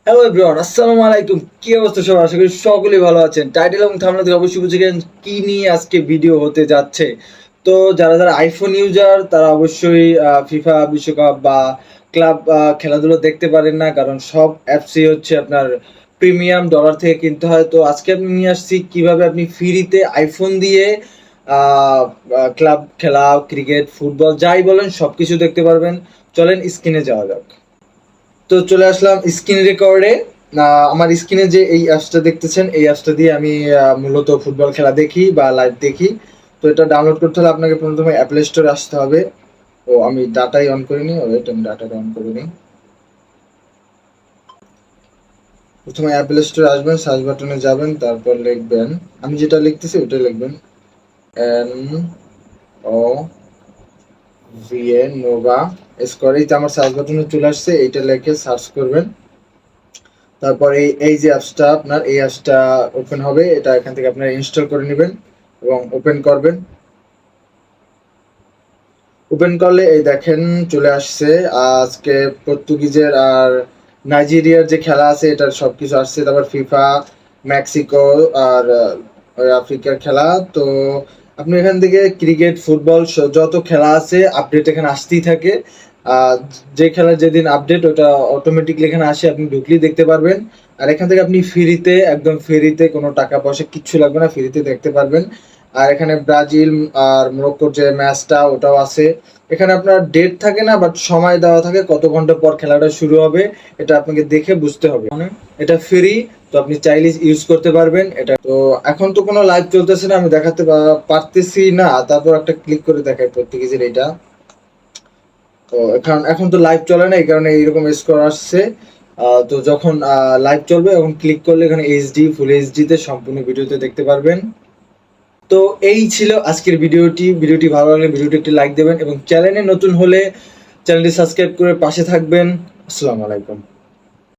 Hello everyone, আসসালামু আলাইকুম। কি অবস্থা সবার? আশা করি সকলেই ভালো আছেন। টাইটেল এবং থাম্বনেল থেকে অবশ্যই বুঝে গেছেন কি নিয়ে আজকে ভিডিও হতে যাচ্ছে। তো যারা যারা আইফোন ইউজার তারা অবশ্যই ফিফা বিশ্বকাপ বা ক্লাব খেলাধুলো দেখতে পারেন না, কারণ সব অ্যাপসই হচ্ছে আপনার প্রিমিয়াম ডলার থেকে কিনতে হয়। তো আজকে আমি নিয়ে আসছি কিভাবে আপনি ফ্রিতে আইফোন দিয়ে ক্লাব খেলা, ক্রিকেট, ফুটবল যাই বলেন সবকিছু দেখতে পারবেন। চলেন স্ক্রিনে যাওয়া যাক। তো চলে আসলাম স্ক্রিন রেকর্ডে। আমার স্ক্রিনে যে এই অ্যাপসটা দেখতেছেন, এই অ্যাপসটা দিয়ে আমি মূলত ফুটবল খেলা দেখি বা লাইভ দেখি। তো এটা ডাউনলোড করতে হলে আপনাকে প্রথমে অ্যাপল স্টোরে আসতে হবে। ও আমি ডাটাই অন করিনি, ওয়েট আমি ডাটাটা অন করে নিই। প্রথমে অ্যাপল স্টোরে আসবেন, সার্চ বাটনে যাবেন, তারপর লিখবেন, আমি যেটা লিখতেছি ওটাই লিখবেন, N O VA nova score. এইটা আমার সার্চ বাটনে চলে আসছে, এইটা লিখে সার্চ করবেন। তারপর এই যে অ্যাপসটা আপনার, এই অ্যাপসটা ওপেন হবে। এটা এখান থেকে আপনারা ইনস্টল করে নেবেন এবং ওপেন করবেন। ওপেন করলে এই দেখেন চলে আসছে আজকে পর্তুগিজের আর নাইজেরিয়ার যে খেলা আছে এটার সবকিছু আসছে। তারপর ফিফা, মেক্সিকো আর ওই আফ্রিকার খেলা। তো আপনি এখান থেকে ক্রিকেট, ফুটবল যত খেলা আছে আপডেট এখানে আসতেই থাকে। আহ, যে খেলার যেদিন আপডেট ওটা অটোমেটিকলি এখানে আসে, আপনি ঢুকলেই দেখতে পারবেন। আর এখান থেকে আপনি ফ্রিতে, একদম ফ্রিতে, কোনো টাকা পয়সা কিচ্ছু লাগবে না, ফ্রিতে দেখতে পারবেন। আর এখানে ব্রাজিল আর মরক্কোর যে ম্যাচটা ওটাও আছে। এখানে আপনার ডেট থাকে না, বাট সময় দেওয়া থাকে কত ঘন্টা পর খেলাটা শুরু হবে। এটা আপনাকে দেখে বুঝতে হবে। এটা ফ্রি, তো আপনি চাইলে ইউজ করতে পারবেন এটা। তো এখন তো কোনো লাইভ চলতেছে না, আমি দেখাতে পারতেছি না। তারপর একটা ক্লিক করে দেখাই পর্তুগিজের এটা। তো এখন এখন তো লাইভ চলে না, এই কারণে এইরকম স্কোর আসছে। তো যখন লাইভ চলবে এখন ক্লিক করলে এখানে এইচডি, ফুল এইচডি তে সম্পূর্ণ ভিডিওতে দেখতে পারবেন। তো এই ছিল আজকের ভিডিওটি। ভিডিওটি ভালো লাগলে ভিডিওটি একটি লাইক দেবেন এবং চ্যানেলে নতুন হলে চ্যানেলটি সাবস্ক্রাইব করে পাশে থাকবেন। আসসালামু আলাইকুম।